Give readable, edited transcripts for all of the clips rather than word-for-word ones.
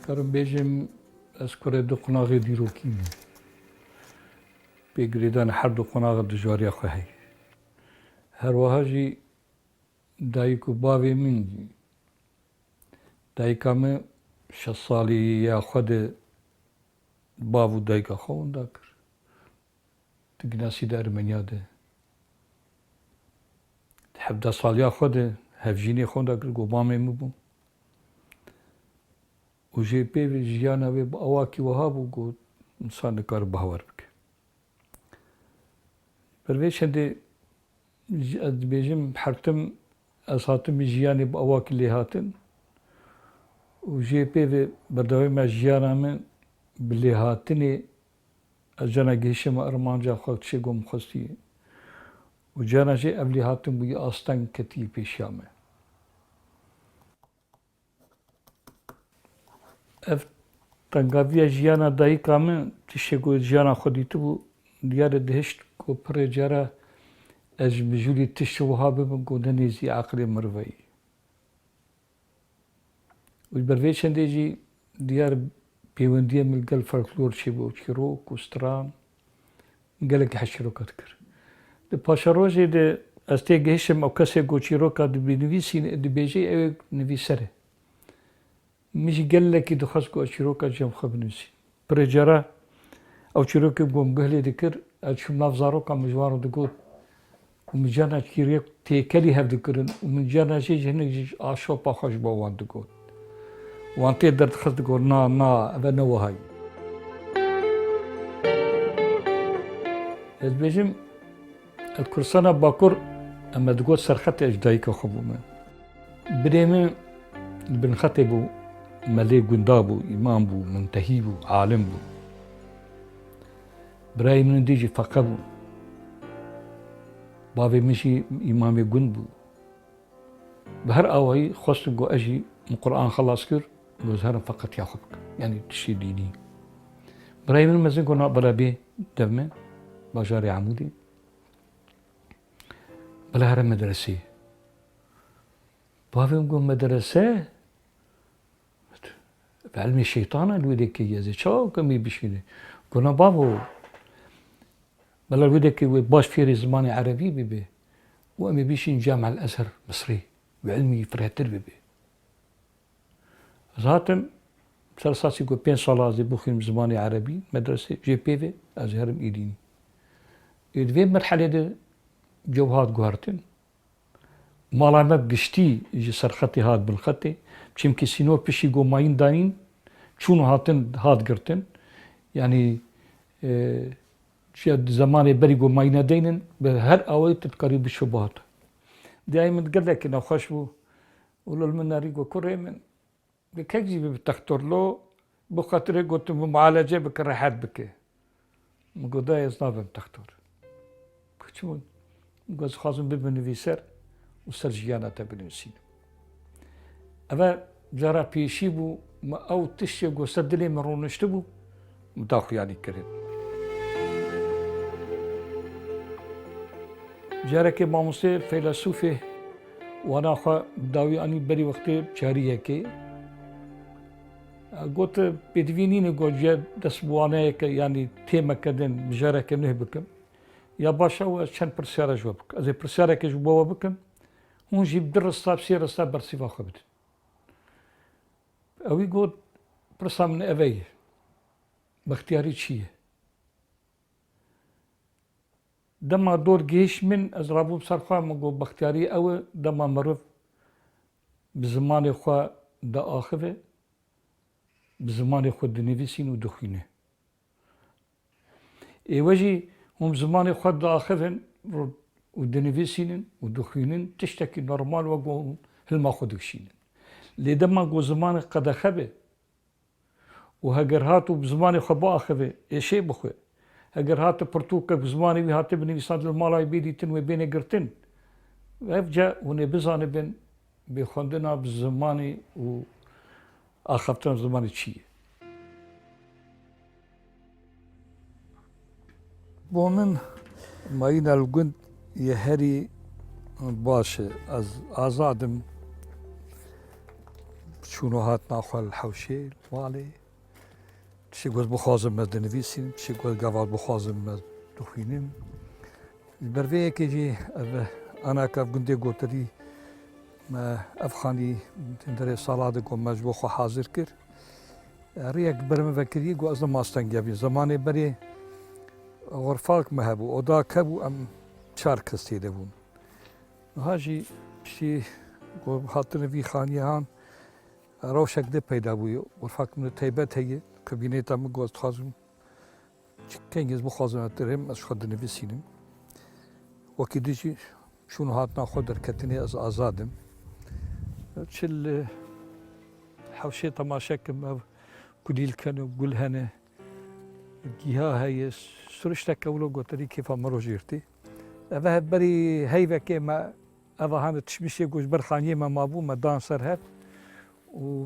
Karım bejim ez kure du qonağı dîrokî pêgirêdan her du qonağı dijwariya xwe heye. Her wiha jî dayîk û bavê min jî dayîka me 6 salî ya xwe de bav û dayîka xwe wenda kir. Di ginasî de Ermeniya de. Di 17 saliya xwe de hevjînê xwe wenda kir got mamê min bû. û jê pêvê jiyana wê bi awakî wiha bû got insan nikare bawer bike. Bi vê şandê ez dibêjim hertim ez hatim jiyanê bi awakî lê hatin û jê pêvê berdewama jiyana min bi lêhatinê ez cana gihîşima Armanca xwe tişê got min xwestiye û cana jê ev lêhatin bûye astan ketiye pêşiya me. Ev tengaviya jiyana dayîka min tişê got jiyana xwe dîtibû diyarê dihişt got pirê cara ez ji mijûlî tiştî wiha bibim got nenêzî aqilê miriveyî. û ber vê şandê jî diyar pêwendiya min gel folklor çêbû çîrok û stran gelekî hişîroka dikir. Di paşa rojê de ez tê gihîşim ew kesê got çîroka dibinivîsî dibêje ew ê nivîser e. Min jî gelekî dixwast got çîroka cem xwe binivîsînim. Pirê cara ew çîrokê got min guhelê dikir ez çûm nav zaroka min ji wan re digot û min cana çîrok têkelî hev dikirin û min cana jê ji hinek jî aşopa xwe ji bo wan digot. Wan tê derdixist digot na ev ne wiha ye. Ez bêjim li Kursana Bakur em me digot serxetê ji dayîka xwe bû me. Birê min li bin xetê bû melê gunda bû, îman bû, muntehî bû, alim bû. Birayê min dî jî feqe bû. Bavê min jî îmamê gund bû. Bi her awayî xwestim got ez jî min Qur'an xelas kir got ez herim feqetiya xwe bikim. Yani tiştê dînî. Birayê min mezin got Belebê dev me bajarê Amûdê. Bila here medreseyê. Bavê min got medrese? Elmê şeytana li wê de kiriye ez ê çawa kemî bişîne. Got bavo bela wê de wê baş fêrê zimanê erebî bibe û em ê bişîn Camiel Ezher Misrê wê ilmî firehtir bibe. Ez hatim sersasî got 5 sala ez ê bixwînim zimanê erebî medresê jê pêvê ez ê herim êdînî. Ê di vê merhelê de cew hat guhertin. Mala me giştî ji serxetê hat bilxetê çimkî sînor pişî got mayîn danîn çûn hatin hat girtin. Yani zamanê berî got mayîna deynin bi her awayî tu dikarî bişo bat. Diyayê min gelekî nexweş bû û li min nerî got kurê min bi kek jî bi tektorlo bi xetirê gotim bi mualece bike rehet bike. Min got dayê ez nabim tektor. Çima? Got ez dixwazim bibim nivîser û ser jiyana te binivîsînim. Ev cara pêşî bû me ew tiştê got ser dilê min rûniştî bû min daxuyanî kirin. Carekê mamosteyê feylesûfê wana xwe dawî anî berî wextê cariyekê got pêdivînînê got ciya destbiwaneyeke yanî têmeke din bi carekê nûh bikim ya başa û ez çend pirsyara ji we bikim. Ez ê pirsyareke ji bo we bikim hûn jî bi 2 rista 3 rista bersîva xwe bidin. Ewî got pirsa min ev ye bextiyarî çi ye? Dema dor gihîş min ez rabûm ser xwe min got bextiyarî ew e dema meriv bi zimanê xwe diaxive bi zimanê xwe dinivîsîn û dixwîne. Êwe jî hûn bi zimanê xwe diaxivin û dinivîsînin û dixwînin tiştekî normal ve got hilma xwe dikişînin. Lê dema got zimanê qedexebe û heger hatû bi zimanê xwe biaxive êşê bixwe. Heger hate pirtûkek bi zimanê wî hate binivîsan li mala wî bêdîtin wê bêne girtin. Ev ca hûn ê bizanibin bê xwendina bi zimanê û axaftina zimanê çi ye. Bo min mayîna li gund yê herî baş e. Ez azadim شونو هات ناخو الحوشي مالي تشي قوز بخوازم مز دنفيسين تشي قوز قوال بخوازم مز دخوينين البرفيه كيجي انا كاف قندي قلت لي ما افخاني تندري صلاة قوم مجبوخ حاضر كر ريك برم فكري قو اصلا ما استنجابي زماني بري غرفاك مهبو ودا كبو ام شارك استيدبون هاجي شي قو خاطر في خانيهان روشك دي پیدا بوي غرفاك من تيبت هي كابينيتا من قوز تخازم كان يزبو خازم اترهم از خد نفسينم وكي ديجي شونو هاتنا خود كتني از ازادم تشل حوشي تماشاكم كديل كانوا قول هنا جهة هي سرشتك أولو قطري كيف مرو جيرتي أفا بري هيفا كيما أفا هانا تشمشي قوش برخانية ما مابو ما دانسر هات و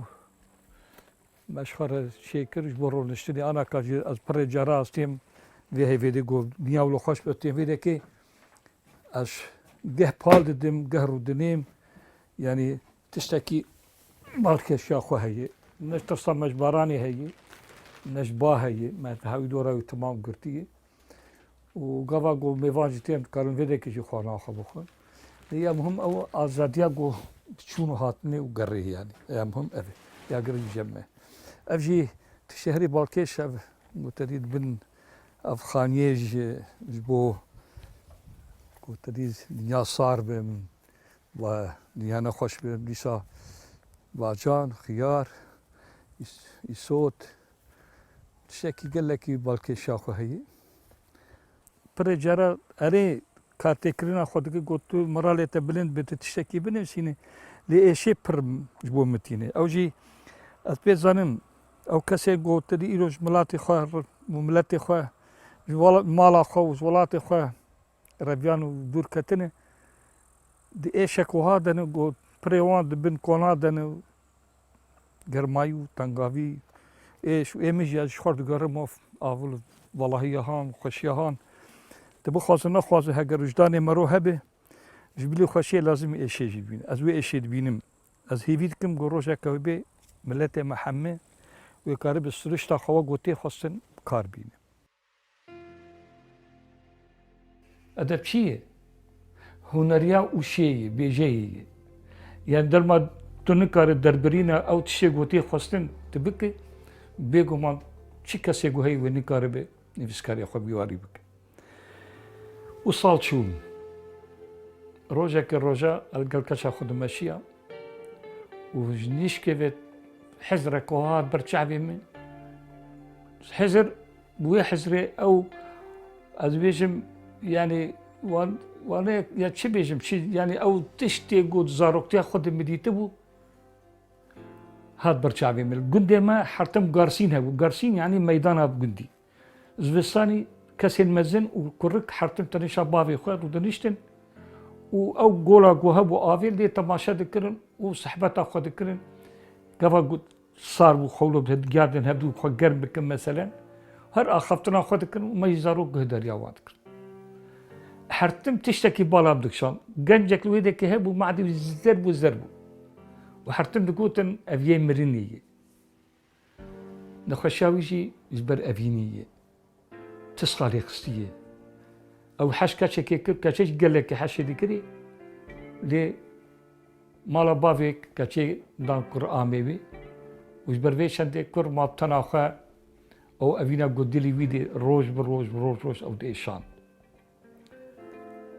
مشهور شيكر جبرو نشتري أنا كاجي از بري جراس تيم في هيفا دي قول نياولو خوش بتيم في دي اش جه بال دم قهرو دنيم يعني تشتكي مالك الشاخو هي نش تصم مجبراني هي نش با هي ما تهاوي دورا تمام قرتي وقفا قو ميفاجي تيم كارن فيديك يجي خوانا خبوخون هي مهم او ازاديا قو شونو هاتني وقريه يعني هي مهم افي يا قري جمع افجي تشهري بالكيش متريد بن افخانيج جبو تديز دنيا صار بم ودنيا نخوش بم ليسا باجان خيار يسوت تشكي قال لك بالكي شاخو هي برجرا اري كاتكرنا خدك قلت مرالة بلند بتشتكي بنفسيني لإيشي برم جبو متيني او جي اثبت زانم او كسي قلت دي إيروج ملاتي خواه ملاتي خواه مالا خواه ولاتي خواه ربيانو دور كتنه دي ايشك وهذا قلت بريوان بن كونا دنو گرمایو تنگاوی ايش ايمجي از خورد گرم اول والله هان خوشي هان تبو خاص نخواز هگر وجدان مرو هبه جبلي خوشي لازم ايش يجيبين از وي ايش بينم از هيفيدكم گروجا كوبي ملت محمد ويقارب السرشتا خوا قوتي خاصن كار بين ادب چیه هنریا او شی بیجی يعني در ما تنكر دربرينا او تشي قوتي خاصن تبكي بيجو ما شي كاسي هي ونكار به نفسكار يا خو بيواري بك وصال شوم روجا كروجا القلقشا خد ماشيه وجنيش كيفت حزر كوها برشعبي من حزر بوي حزري او ازبيجم يعني وانا يا تشي بيجم شي يعني او تشتي قود زاروكتي خد مديتبو هاد برشعبي من قندي ما حرتم قارسين هبو قارسين يعني ميدان هاب قندي زفستاني كاسين مزن وكرك حرتم تنشا بافي خوات ودنشتن او قولا قوهب آفيل دي تماشا دكرن وصحبتا خو دكرن قفا قد صار وخولو بهد قاردن هبدو خو قرم بكم مثلا هر اخفتنا خو دكرن وما يزارو قهدر ياوان دكرن حرتم تشتكي بالا بدكشان قنجك الويدك هبو معدي الزرب والزربو وحرتم دقوتن افيين مرينية نخشاويجي جبر افينية تسقالي خستية او حاش كاتشي كيكر كاتشي قال لك حاش ديكري لي مالا بافيك كاتشي دان قرآن بيبي وجبر فيشان دي كر ما بتناخا او افينا قدلي ويدي روج بروج بروج روج او ديشان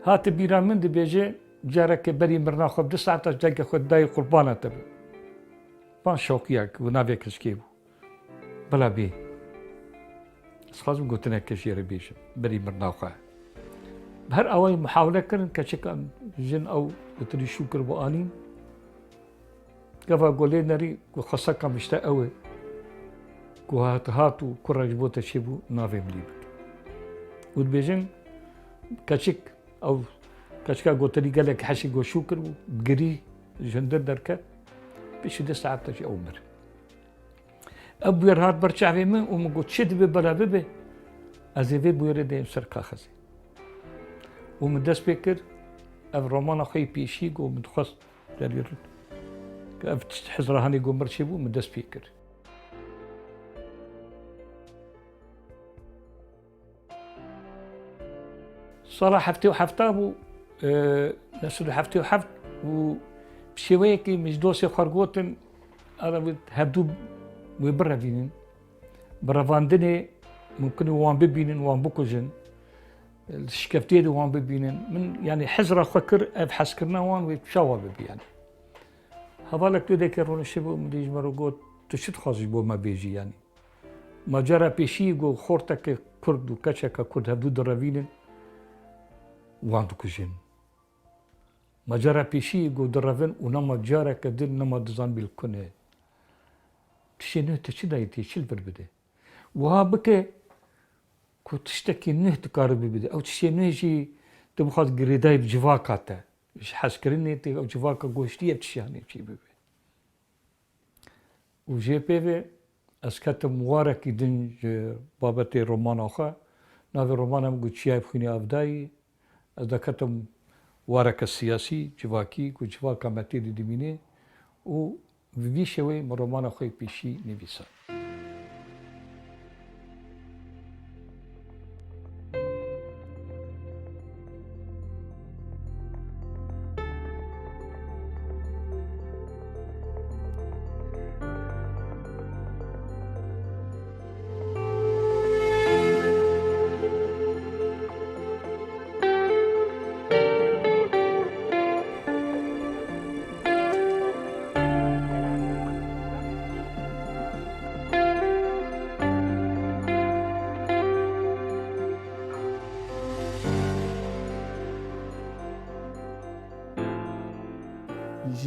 هات بيران من دي بيجي جارك بري مرنا خب 19 دقيقة خد داي قربانة تبي بان شوقياك ونافيك سكيبو بلا بي خازم قلت لك كشير بيش بري مرنا خا بهر اوي محاولة كرن كشك جن او قلت لي شكر بوانين كفا قولي نري وخاصك مشتا اوي هاتو كراج بوتا شيبو نافي مليبك ودبيجن كشك او كشكا قلت لي قال لك حشي قو شكر بقري جندر دركات بيش 19 عمر ابو يرهات برشع في من وما قلت شد ببلا ببه ازيفي بويري ديم سرقا خزي ومن دس بكر اف رومان اخي بيشي قو متخص داري که حزرهانی گمر چی بود من دست پی کرد. سال 77 بو نسل 77 و بشويه كي مجدوسي خرجوتن أنا هبدو وبرا بينن برا فاندني ممكن وان ببينن وان بكوجن الشكفتي وان ببينن من يعني حزرة خكر أبحث كرنا وان ويتشاور ببي يعني هذا تو ذكرون الشباب مديج مرقوت تشد خاص بو ما بيجي يعني ما جرى بيشي جو خورتك كرد وكشك كرد هبدو درافينن وان بكوجن ما جرى بيشي جو درافين ونما جرى كدر نما دزان بالكونه تشينه تشدايتي شيل بربده وها بك كو تشتكي نه تقارب بده او تشينه شي تبخذ قريداي بجواكاته مش حاسكرني تي او جواكا غوشتي تشياني شي بده وجي بي اسكت موارك دنج بابتي رومان اخا ناوي رومانم غوتشي بخني افداي از كتم وارك السياسي جواكي كو جواكا ماتي دي ميني و في شوي من رومان اخوي بيشي نبيسا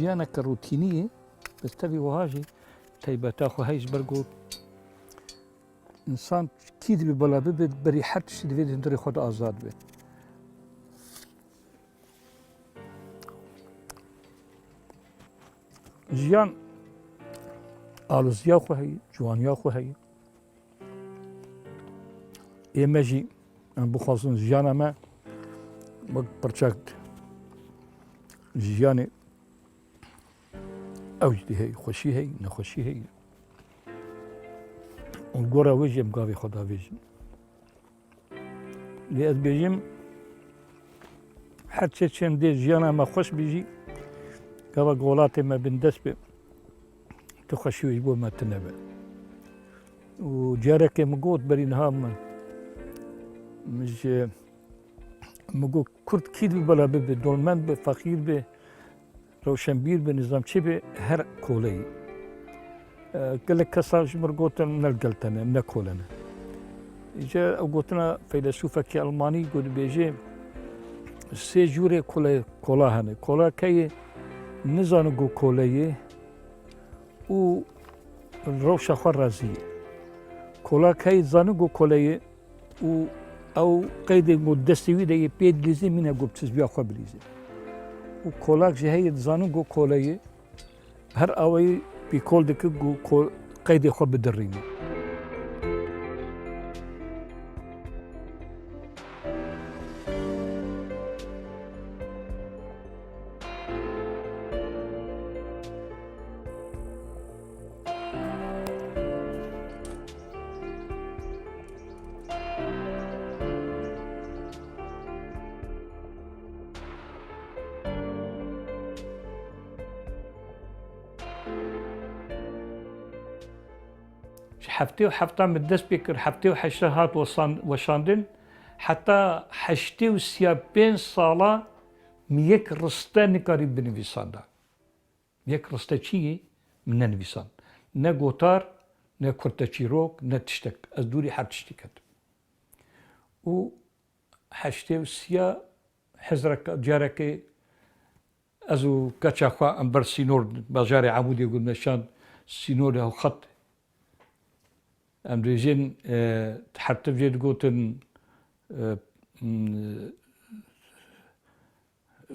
جيانا كروتينية بس تبي وهاجي تيبا تاخو هايش برقو إنسان كيد ببلا ببد بري حد شدفيد هندري خود آزاد بي جيان آلوز ياخو هاي جوان ياخو هاي إيماجي أنا بخاصن جيانا ما برشاكت جياني أوجدي هي خوشي هي نخوشي هي ونقورا وجه مقاوي خدا وجه لأد بيجيم حتى شن دي جيانا ما خوش بيجي كوا قولاتي ما بندس بي تخشي وجبو ما تنبع وجارك مقود بري نهام مش مقود كرد كيد بلا بي دولمان بي فقير بي روشنبیر به نظام چی به هر کولی کل کساش مرگوتن نلگلتنه نکولنه ایجا اوگوتنا فیلسوفه کی آلمانی گود بیجه سه جوره کولا هنه کولا کی نزانو گو کولیه او روش خور رازیه کولا کی زانو گو کولیه او قید گو دستوی دیگه پید لیزی مینه گو بتز بیا خو بلیزی و کولاک جهی زانو گو کولیه هر آوی بی کول دکه گو قید خو بدرینه حفتي وحفتا مدس بكر حفتي وحشتهات وشاندن حتى حشتي وسيابين صالة ميك رستان قريب بنفيسان دا ميك رستا چيه من نفيسان نا قوتار نا كرتا چيروك نا تشتك از دوري حب تشتكت و حشتي وسيا حزرك جارك ازو كاتشا خوا امبر سينور بجاري عمودي يقول نشان سينور هو خط امريجين حتى بجيت قوتن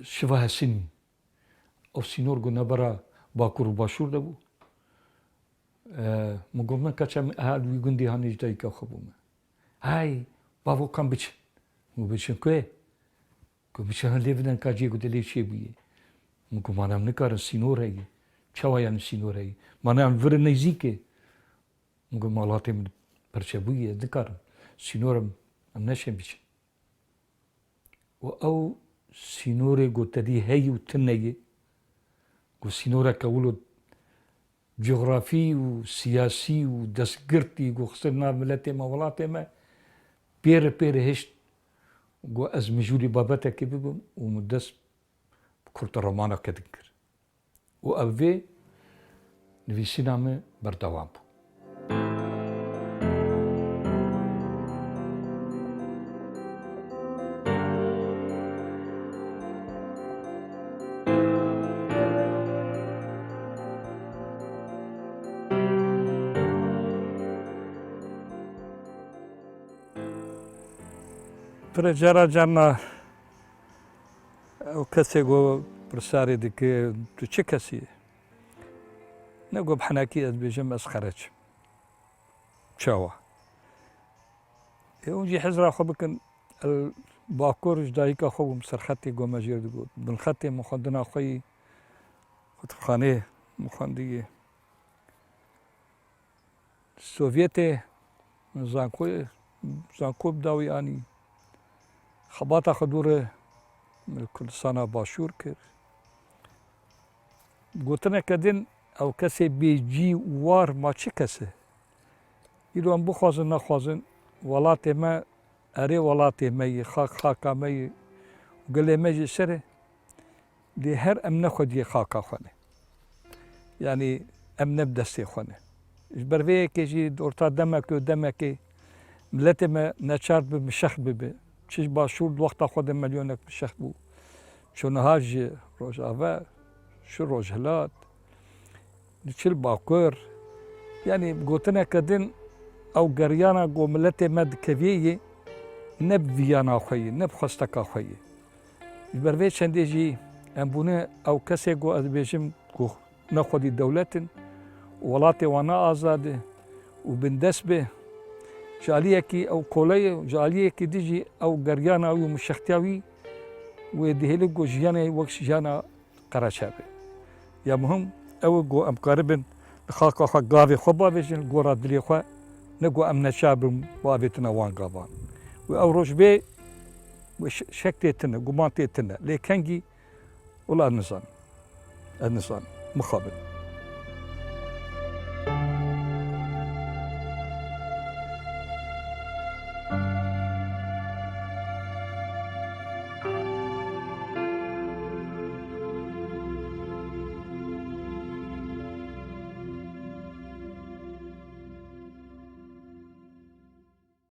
شبه سن او سينور قلنا برا باكور باشور دبو مقومنا كاتشا هاد ويقندي هانيج دايكا خبوما هاي بابو كان بيش مو بيشن كوي كو بيشن ليفدن كاجي قلت لي شي بيه مقوم انا منكار سينور هي çawayan sînoreyê manan vir nêzîkê gu malatê min perçebûyê dikarim sînorim em neşe biçin û ew sînorê gotedî heyî û tineyê gu sînoreke wil û coğrafî û siyasî û destgirtî gu xistir nav miletê me welatê me pêre pêre hişt gu ez mijûlî babetekê bibim û min dest bi kurta romaneke din kir û ev vê nivîsîna me berdewam bû. Pire cara carna ew kesê got pirsarê dike tu çi kesî yî? Ne got bi henekî ez bêjim ez xereçim. Çawa? Hûn jî hezra xwe bikin bakur ji dayîka xwe bûm serxetê got me jêr digot. Binxetê min xwendina xwe yî xutibxaneyê min xwendiyê. Sovyetê min zanko bidawî anî xebata xwe dûrê li Kurdistana Başûr kir. Gotineke din ew kesê bêcî û war ma çi kes e? Îro em bixwazin nexwazin welatê me erê welatê me yê xaka me yê gilê me jî ser e lê her em nexwediye xaka xwe ne. Yani em ne bi destê xwe ne. Ji ber vê yekê jî orta demekê miletê me neçar bi mişex bibe. Çi ji Başûr di wexta xwe de milyonek mişex bû. Çûniha ji Rojava, şi Rojhilat, çil Bakur. Yani gotineke din ew geriyana got miletê me dikevî yê ne bi vîyana xwe yê, ne bi xwesteka xwe yê. Ji ber vê çendê jî em bûne ew kesê got ez bêjim ku nexwedî dewletin welatê wan neazad e û bindest be ji aliyekî ew koleyê ji aliyekî dî jî ew geriyana wî û mişextiya wî wê dihêlin got jiyanê wek jiyana qereçe be. Ya muhim ew e got em karibin li xaka xwe gavê xwe bavêjin li gora dilê xwe ne got em neçar bin bavêtina wan gavan. Û ew roj vê şek tê tune, guman tê tune lê kengî wila ez nizanim. Ez nizanim. Mixabin.